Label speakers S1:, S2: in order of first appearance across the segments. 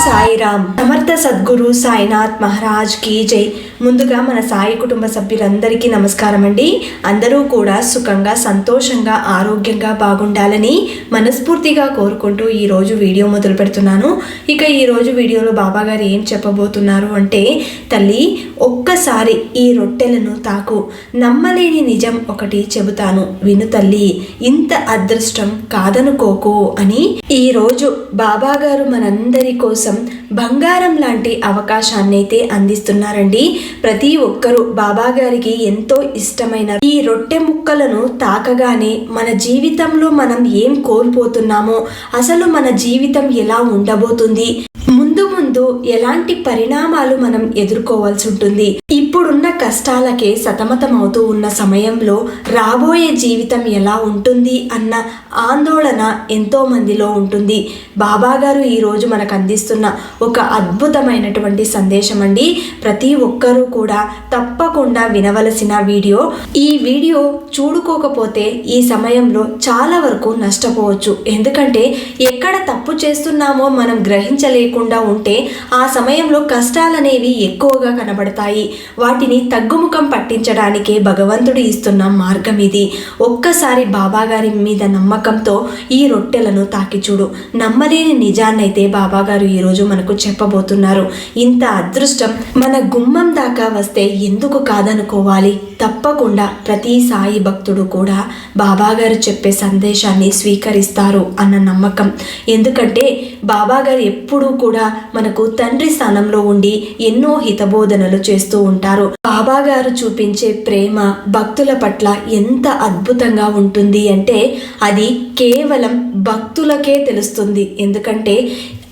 S1: సాయిరామ్. సమర్థ సద్గురు సాయినాథ్ మహారాజ్ కి జై. ముందుగా మన సాయి కుటుంబ సభ్యులందరికీ నమస్కారం అండి. అందరూ కూడా సుఖంగా, సంతోషంగా, ఆరోగ్యంగా బాగుండాలని మనస్ఫూర్తిగా కోరుకుంటూ ఈరోజు వీడియో మొదలు పెడుతున్నాను. ఇక ఈరోజు వీడియోలో బాబా గారు ఏం చెప్పబోతున్నారు అంటే, తల్లి ఒక్కసారి ఈ రొట్టెలను తాకు, నమ్మలేని నిజం ఒకటి చెబుతాను విను తల్లి, ఇంత అదృష్టం కాదనుకోకు అని ఈరోజు బాబా గారు మనందరి కోసం బంగారం లాంటి అవకాశాన్ని అయితే అందిస్తున్నారండి. ప్రతి ఒక్కరూ బాబా గారికి ఎంతో ఇష్టమైన ఈ రొట్టె ముక్కలను తాకగానే మన జీవితంలో మనం ఏం కోల్పోతున్నామో, అసలు మన జీవితం ఎలా ఉండబోతుంది, ముందు ముందు ఎలాంటి పరిణామాలు మనం ఎదుర్కోవాల్సి ఉంటుంది, ఇప్పుడున్న కష్టాలకే సతమతం అవుతూ ఉన్న సమయంలో రాబోయే జీవితం ఎలా ఉంటుంది అన్న ఆందోళన ఎంతో మందిలో ఉంటుంది. బాబా గారు ఈరోజు మనకు అందిస్తున్న ఒక అద్భుతమైనటువంటి సందేశం అండి. ప్రతి ఒక్కరూ కూడా తప్పకుండా వినవలసిన వీడియో. ఈ వీడియో చూడుకోకపోతే ఈ సమయంలో చాలా వరకు నష్టపోవచ్చు. ఎందుకంటే ఎక్కడ తప్పు చేస్తున్నామో మనం గ్రహించలేకుండా ఉంటే ఆ సమయంలో కష్టాలనేవి ఎక్కువగా కనబడతాయి. వాటిని తగ్గుముఖం పట్టించడానికే భగవంతుడు ఇస్తున్న మార్గం ఇది. ఒక్కసారి బాబా గారి మీద నమ్మకంతో ఈ రొట్టెలను తాకి చూడు. నమ్మలేని నిజాన్నైతే బాబా గారు ఈరోజు మనకు చెప్పబోతున్నారు. ఇంత అదృష్టం మన గుమ్మం దాకా వస్తే ఎందుకు కాదనుకోవాలి? తప్పకుండా ప్రతి సాయి భక్తుడు కూడా బాబా గారు చెప్పే సందేశాన్ని స్వీకరిస్తారు అన్న నమ్మకం. ఎందుకంటే బాబా గారు ఎప్పుడూ కూడా మనకు తండ్రి స్థానంలో ఉండి ఎన్నో హితబోధనలు చేస్తూ ఉంటారు. బాబా గారు చూపించే ప్రేమ భక్తుల పట్ల ఎంత అద్భుతంగా ఉంటుంది అంటే అది కేవలం భక్తులకే తెలుస్తుంది. ఎందుకంటే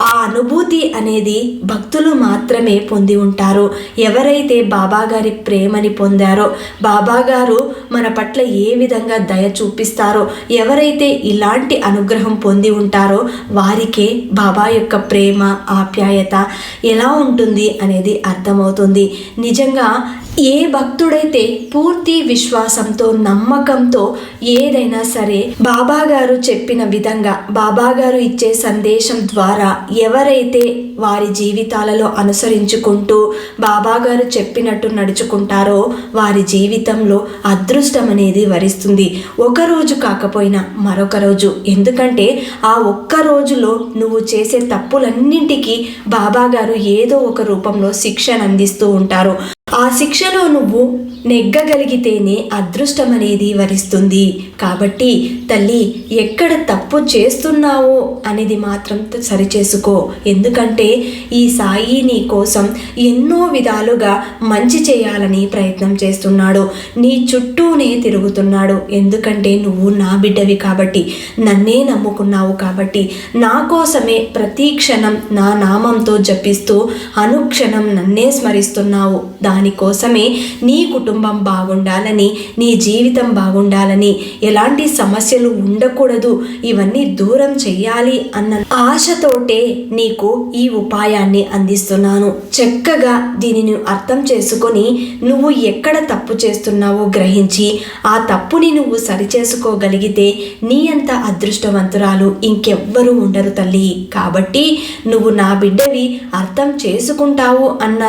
S1: ఆ అనుభూతి అనేది భక్తులు మాత్రమే పొంది ఉంటారు. ఎవరైతే బాబా గారి ప్రేమని పొందారో, బాబా గారు మన పట్ల ఏ విధంగా దయ చూపిస్తారో, ఎవరైతే ఇలాంటి అనుగ్రహం పొంది ఉంటారో వారికే బాబా యొక్క ప్రేమ, ఆప్యాయత ఎలా ఉంటుంది అనేది అర్థమవుతుంది. నిజంగా ఏ భక్తుడైతే పూర్తి విశ్వాసంతో, నమ్మకంతో ఏదైనా సరే బాబా గారు చెప్పిన విధంగా, బాబా గారు ఇచ్చే సందేశం ద్వారా ఎవరైతే వారి జీవితాలలో అనుసరించుకుంటూ బాబా గారు చెప్పినట్టు నడుచుకుంటారో వారి జీవితంలో అదృష్టం అనేది వరిస్తుంది. ఒక రోజు కాకపోయినా మరొక రోజు. ఎందుకంటే ఆ ఒక్క రోజులో నువ్వు చేసే తప్పులన్నింటికీ బాబా గారు ఏదో ఒక రూపంలో శిక్షను అందిస్తూ ఉంటారు. ఆ శిక్షలో నువ్వు నెగ్గగలిగితేనే అదృష్టం అనేది వరిస్తుంది. కాబట్టి తల్లి, ఎక్కడ తప్పు చేస్తున్నావో అనేది మాత్రం సరిచేసుకో. ఎందుకంటే ఈ సాయి నీ కోసం ఎన్నో విధాలుగా మంచి చేయాలని ప్రయత్నం చేస్తున్నాడు. నీ చుట్టూనే తిరుగుతున్నాడు. ఎందుకంటే నువ్వు నా బిడ్డవి కాబట్టి, నన్నే నమ్ముకున్నావు కాబట్టి, నా కోసమే ప్రతి క్షణం నా నామంతో జపిస్తూ అనుక్షణం నన్నే స్మరిస్తున్నావు. దానికోసమే నీ కుటుంబం బాగుండాలని, నీ జీవితం బాగుండాలని, ఎలాంటి సమస్యలు ఉండకూడదు, ఇవన్నీ దూరం చెయ్యాలి అన్న ఆశతోటే నీకు ఈ ఉపాయాన్ని అందిస్తున్నాను. చక్కగా దీనిని అర్థం చేసుకొని నువ్వు ఎక్కడ తప్పు చేస్తున్నావో గ్రహించి ఆ తప్పుని నువ్వు సరిచేసుకోగలిగితే నీ అంత అదృష్టవంతురాలు ఇంకెవ్వరూ ఉండరు తల్లి. కాబట్టి నువ్వు నా బిడ్డవి, అర్థం చేసుకుంటావు అన్న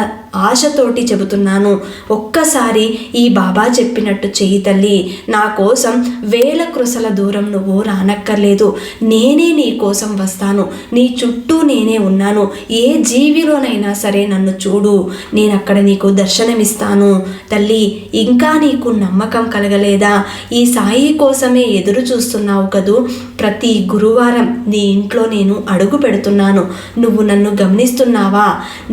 S1: ఆశతోటి చెబుతున్నాను. ఒక్కసారి ఈ బాబా చెప్పినట్టు చెయ్యి తల్లి. నా కోసం వేల కృసల దూరం నువ్వు రానక్కర్లేదు. నేనే నీ కోసం వస్తాను. నీ చుట్టూ నేనే ఉన్నాను. ఏ జీవిలోనైనా సరే నన్ను చూడు, నేను అక్కడ నీకు దర్శనమిస్తాను. తల్లి, ఇంకా నీకు నమ్మకం కలగలేదా? ఈ సాయి కోసమే ఎదురు చూస్తున్నావు కదూ. ప్రతి గురువారం నీ ఇంట్లో నేను అడుగు పెడుతున్నాను. నువ్వు నన్ను గమనిస్తున్నావా?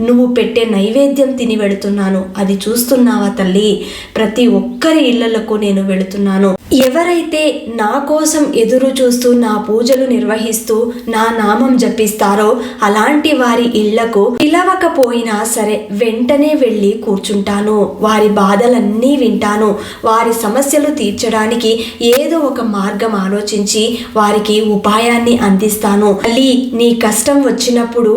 S1: నువ్వు పెట్టే నైవేద్యం తిని వెళుతున్నాను, అది చూస్తున్నావా తల్లి? ప్రతి ఒక్కరి ఇళ్లకు నేను వెళుతున్నాను. ఎవరైతే నా కోసం ఎదురు చూస్తూ నా పూజలు నిర్వహిస్తూ నా నామం జపిస్తారో అలాంటి వారి ఇళ్లకు పిలవకపోయినా సరే వెంటనే వెళ్ళి కూర్చుంటాను. వారి బాధలన్నీ వింటాను. వారి సమస్యలు తీర్చడానికి ఏదో ఒక మార్గం ఆలోచించి వారికి ఉపాయాన్ని అందిస్తాను. తల్లి, నీ కష్టం వచ్చినప్పుడు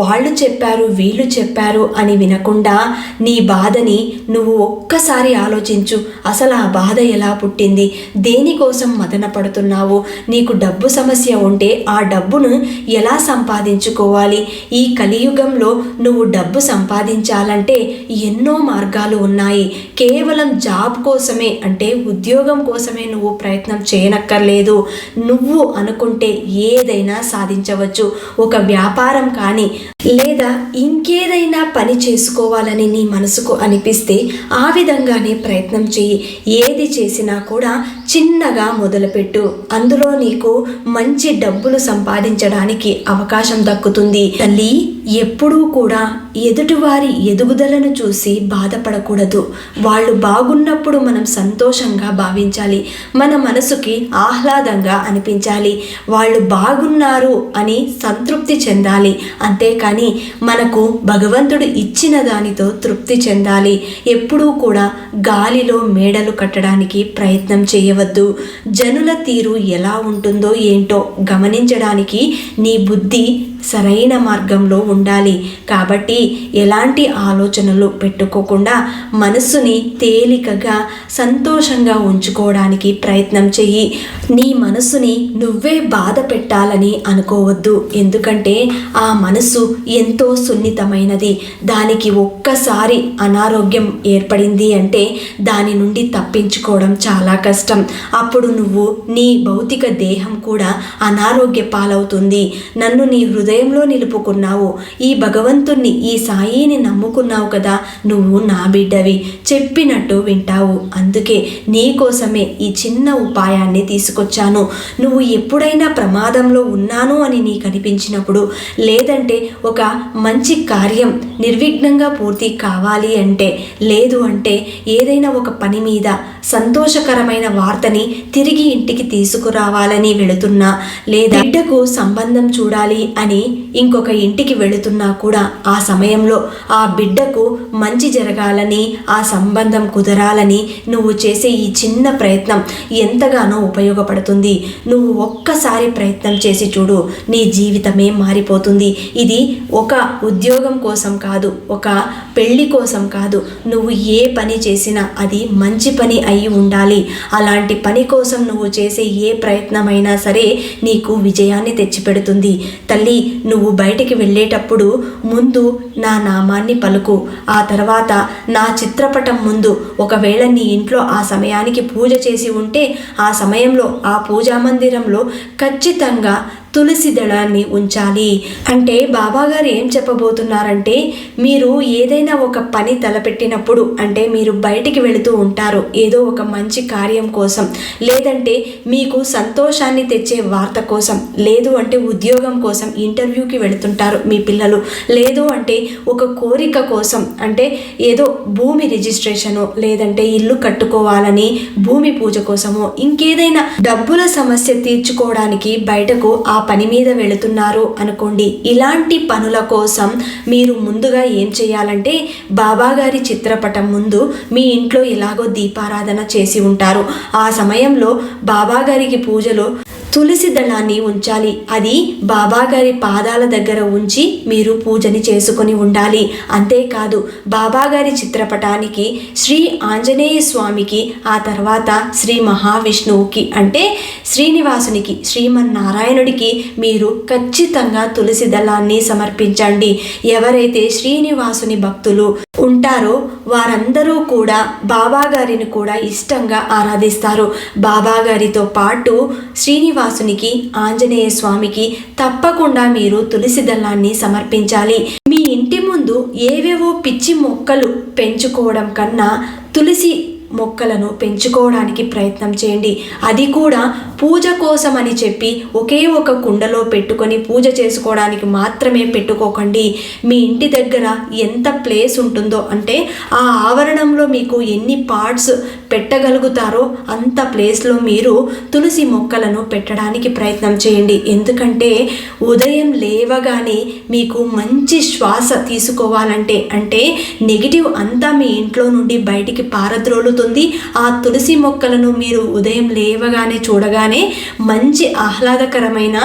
S1: వాళ్ళు చెప్పారు, వీళ్ళు చెప్పారు అని వినకుండా నీ బాధని నువ్వు ఒక్కసారి ఆలోచించు. అసలు ఆ బాధ ఎలా పుట్టింది? దేనికోసం మదన పడుతున్నావు? నీకు డబ్బు సమస్య ఉంటే ఆ డబ్బును ఎలా సంపాదించుకోవాలి? ఈ కలియుగంలో నువ్వు డబ్బు సంపాదించాలంటే ఎన్నో మార్గాలు ఉన్నాయి. కేవలం జాబ్ కోసమే అంటే ఉద్యోగం కోసమే నువ్వు ప్రయత్నం చేయనక్కర్లేదు. నువ్వు అనుకుంటే ఏదైనా సాధించవచ్చు. ఒక వ్యాపారం కానీ లేదా ఇంకేదైనా పని చేసుకోవాలని నీ మనసుకు అనిపిస్తే ఆ విధంగానే ప్రయత్నం చెయ్యి. ఏది చేసినా కూడా చిన్నగా మొదలుపెట్టు. అందులో నీకు మంచి డబ్బులు సంపాదించడానికి అవకాశం దక్కుతుంది. తల్లి, ఎప్పుడూ కూడా ఎదుటివారి ఎదుగుదలను చూసి బాధపడకూడదు. వాళ్ళు బాగున్నప్పుడు మనం సంతోషంగా భావించాలి. మన మనసుకి ఆహ్లాదంగా అనిపించాలి. వాళ్ళు బాగున్నారు అని సంతృప్తి చెందాలి. అంతేకాని మనకు భగవంతుడు ఇచ్చిన దానితో తృప్తి చెందాలి. ఎప్పుడూ కూడా గాలిలో మేడలు కట్టడానికి ప్రయత్నం చేయవద్దు. జనుల తీరు ఎలా ఉంటుందో ఏంటో గమనించడానికి నీ బుద్ధి సరైన మార్గంలో ఉండాలి. కాబట్టి ఎలాంటి ఆలోచనలు పెట్టుకోకుండా మనస్సుని తేలికగా సంతోషంగా ఉంచుకోవడానికి ప్రయత్నం చెయ్యి. నీ మనస్సుని నువ్వే బాధ పెట్టాలని అనుకోవద్దు. ఎందుకంటే ఆ మనస్సు ఎంతో సున్నితమైనది. దానికి ఒక్కసారి అనారోగ్యం ఏర్పడింది అంటే దాని నుండి తప్పించుకోవడం చాలా కష్టం. అప్పుడు నువ్వు నీ భౌతిక దేహం కూడా అనారోగ్య పాలవుతుంది. నన్ను నీ హృదయంలో నిలుపుకున్నావు. ఈ భగవంతుణ్ణి, ఈ సాయిని నమ్ముకున్నావు కదా, నువ్వు నా బిడ్డవి, చెప్పినట్టు వింటావు. అందుకే నీ కోసమే ఈ చిన్న ఉపాయాన్ని తీసుకొచ్చాను. నువ్వు ఎప్పుడైనా ప్రమాదంలో ఉన్నాను అని నీకు అనిపించినప్పుడు, లేదంటే ఒక మంచి కార్యం నిర్విఘ్నంగా పూర్తి కావాలి అంటే, లేదు అంటే ఏదైనా ఒక పని మీద సంతోషకరమైన వార్తని తిరిగి ఇంటికి తీసుకురావాలని వెళుతున్నా, లేదా బిడ్డకు సంబంధం చూడాలి అని ఇంకొక ఇంటికి వెళుతున్నా కూడా ఆ సమయంలో ఆ బిడ్డకు మంచి జరగాలని, ఆ సంబంధం కుదరాలని నువ్వు చేసే ఈ చిన్న ప్రయత్నం ఎంతగానో ఉపయోగపడుతుంది. నువ్వు ఒక్కసారి ప్రయత్నం చేసి చూడు, నీ జీవితమే మారిపోతుంది. ఇది ఒక ఉద్యోగం కోసం కాదు, ఒక పెళ్లి కోసం కాదు. నువ్వు ఏ పని చేసినా అది మంచి పని అయి ఉండాలి. అలాంటి పని కోసం నువ్వు చేసే ఏ ప్రయత్నమైనా సరే నీకు విజయాన్ని తెచ్చిపెడుతుంది. తల్లి, నువ్వు బయటికి వెళ్ళేటప్పుడు ముందు నా నామాన్ని పలుకు. ఆ తర్వాత నా చిత్రపటం ముందు, ఒకవేళ నీ ఇంట్లో ఆ సమయానికి పూజ చేసి ఉంటే ఆ సమయంలో ఆ పూజా మందిరంలో ఖచ్చితంగా తులసి దళాన్ని ఉంచాలి. అంటే బాబాగారు ఏం చెప్పబోతున్నారంటే, మీరు ఏదైనా ఒక పని తలపెట్టినప్పుడు, అంటే మీరు బయటికి వెళుతూ ఉంటారు ఏదో ఒక మంచి కార్యం కోసం, లేదంటే మీకు సంతోషాన్ని తెచ్చే వార్త కోసం, లేదు అంటే ఉద్యోగం కోసం ఇంటర్వ్యూకి వెళుతుంటారు మీ పిల్లలు, లేదు అంటే ఒక కోరిక కోసం, అంటే ఏదో భూమి రిజిస్ట్రేషను, లేదంటే ఇల్లు కట్టుకోవాలని భూమి పూజ కోసమో, ఇంకేదైనా డబ్బుల సమస్య తీర్చుకోవడానికి బయటకు ఆ పని మీద వెళుతున్నారు అనుకోండి. ఇలాంటి పనుల కోసం మీరు ముందుగా ఏం చేయాలంటే, బాబాగారి చిత్రపటం ముందు మీ ఇంట్లో ఎలాగో దీపారాధన చేసి ఉంటారు. ఆ సమయంలో బాబాగారికి పూజలో తులసి దళాన్ని ఉంచాలి. అది బాబాగారి పాదాల దగ్గర ఉంచి మీరు పూజని చేసుకొని ఉండాలి. అంతేకాదు, బాబాగారి చిత్రపటానికి, శ్రీ ఆంజనేయ స్వామికి, ఆ తర్వాత శ్రీ మహావిష్ణువుకి అంటే శ్రీనివాసునికి, శ్రీమన్నారాయణుడికి మీరు ఖచ్చితంగా తులసి దళాన్ని సమర్పించండి. ఎవరైతే శ్రీనివాసుని భక్తులు ఉంటారో వారందరూ కూడా బాబాగారిని కూడా ఇష్టంగా ఆరాధిస్తారు. బాబాగారితో పాటు శ్రీనివాసునికి, ఆంజనేయ స్వామికి తప్పకుండా మీరు తులసి దళాన్ని సమర్పించాలి. మీ ఇంటి ముందు ఏవేవో పిచ్చి మొక్కలు పెంచుకోవడం కన్నా తులసి మొక్కలను పెంచుకోవడానికి ప్రయత్నం చేయండి. అది కూడా పూజ కోసం అని చెప్పి ఒకే ఒక కుండలో పెట్టుకొని పూజ చేసుకోవడానికి మాత్రమే పెట్టుకోకండి. మీ ఇంటి దగ్గర ఎంత ప్లేస్ ఉంటుందో, అంటే ఆ ఆవరణంలో మీకు ఎన్ని పార్ట్స్ పెట్టగలుగుతారో అంత ప్లేస్లో మీరు తులసి మొక్కలను పెట్టడానికి ప్రయత్నం చేయండి. ఎందుకంటే ఉదయం లేవగానే మీకు మంచి శ్వాస తీసుకోవాలంటే, అంటే నెగిటివ్ అంతా మీ ఇంట్లో నుండి బయటికి పారద్రోలుతుంది. ఆ తులసి మొక్కలను మీరు ఉదయం లేవగానే చూడగానే చూడగానే మంచి ఆహ్లాదకరమైన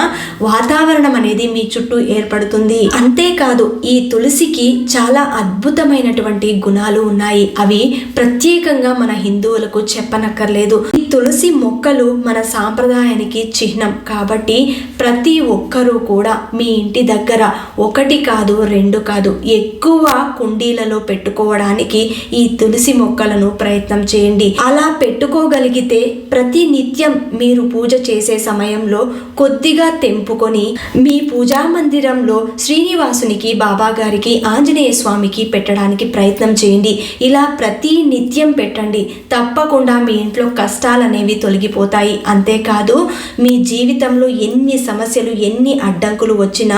S1: వాతావరణం అనేది మీ చుట్టూ ఏర్పడుతుంది. అంతేకాదు ఈ తులసికి చాలా అద్భుతమైనటువంటి గుణాలు ఉన్నాయి. అవి ప్రత్యేకంగా మన హిందువులకు చెప్పనక్కర్లేదు. ఈ తులసి మొక్కలు మన సాంప్రదాయానికి చిహ్నం కాబట్టి ప్రతి ఒక్కరూ కూడా మీ ఇంటి దగ్గర ఒకటి కాదు, రెండు కాదు, ఎక్కువ కుండీలలో పెట్టుకోవడానికి ఈ తులసి మొక్కలను ప్రయత్నం చేయండి. అలా పెట్టుకోగలిగితే ప్రతి నిత్యం మీరు పూజ చేసే సమయంలో కొద్దిగా తెంపుకొని మీ పూజా మందిరంలో శ్రీనివాసునికి, బాబా గారికి, ఆంజనేయ స్వామికి పెట్టడానికి ప్రయత్నం చేయండి. ఇలా ప్రతి నిత్యం పెట్టండి. తప్పకుండా మీ ఇంట్లో కష్టాలు అనేవి తొలగిపోతాయి. అంతేకాదు మీ జీవితంలో ఎన్ని సమస్యలు, ఎన్ని అడ్డంకులు వచ్చినా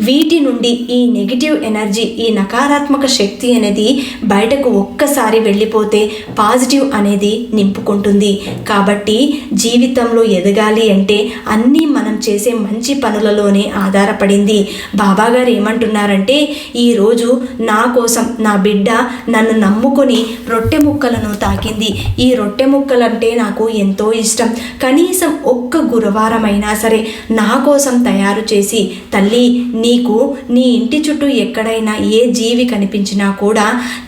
S1: వీటి నుండి ఈ నెగిటివ్ ఎనర్జీ, ఈ నకారాత్మక శక్తి అనేది బయటకు ఒక్కసారి వెళ్ళిపోతే పాజిటివ్ అనేది నింపుకుంటుంది. కాబట్టి జీవితంలో ఎదగాలి అంటే అన్నీ మనం చేసే మంచి పనులలోనే ఆధారపడింది. బాబా గారు ఏమంటున్నారంటే, ఈరోజు నా కోసం నా బిడ్డ నన్ను నమ్ముకొని రొట్టె ముక్కలను తాకింది. ఈ రొట్టె ముక్కలంటే నాకు ఎంతో ఇష్టం. కనీసం ఒక్క గురువారం అయినా సరే నా కోసం తయారు చేసి, తల్లి నీకు నీ ఇంటి చుట్టూ ఎక్కడైనా ఏ జీవి కనిపించినా కూడా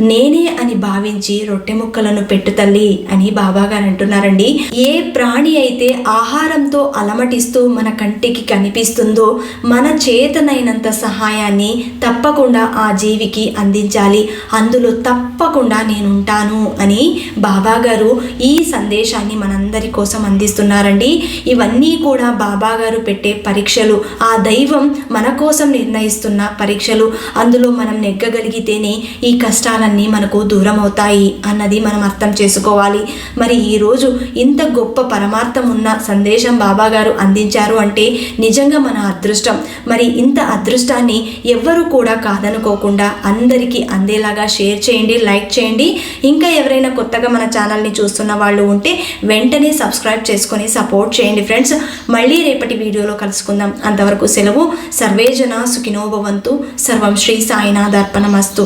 S1: నేనే అని భావించి రొట్టె ముక్కలను పెట్టు తల్లి అని బాబా గారు అంటున్నారండి. ఏ ప్రాణి అయితే ఆహారంతో అలమటిస్తూ మన కంటికి కనిపిస్తుందో మన చేతనైనంత సహాయాన్ని తప్పకుండా ఆ జీవికి అందించాలి. అందులో తప్పకుండా నేనుంటాను అని బాబా గారు ఈ సందేశాన్ని మనందరి కోసం అందిస్తున్నారండి. ఇవన్నీ కూడా బాబా గారు పెట్టే పరీక్షలు, ఆ దైవం మన కోసం నిర్ణయిస్తున్న పరీక్షలు. అందులో మనం నెగ్గగలిగితేనే ఈ కష్టాలన్నీ మనకు దూరం అవుతాయి అన్నది మనం అర్థం చేసుకోవాలి. మరి ఈరోజు ఇంత గొప్ప పరమార్థం ఉన్న సందేశం బాబా గారు అందించారు అంటే నిజంగా మన అదృష్టం. మరి ఇంత అదృష్టాన్ని ఎవ్వరూ కూడా కాదనుకోకుండా అందరికీ అందేలాగా షేర్ చేయండి, లైక్ చేయండి. ఇంకా ఎవరైనా కొత్తగా మన ఛానల్ని చూస్తున్న వాళ్ళు ఉంటే వెంటనే సబ్స్క్రైబ్ చేసుకొని సపోర్ట్ చేయండి ఫ్రెండ్స్. మళ్ళీ రేపటి వీడియోలో కలుసుకుందాం. అంతవరకు సెలవు. సర్వే జనా సుఖినో భవంతు. సర్వం శ్రీ సాయినాథార్పణమస్తు.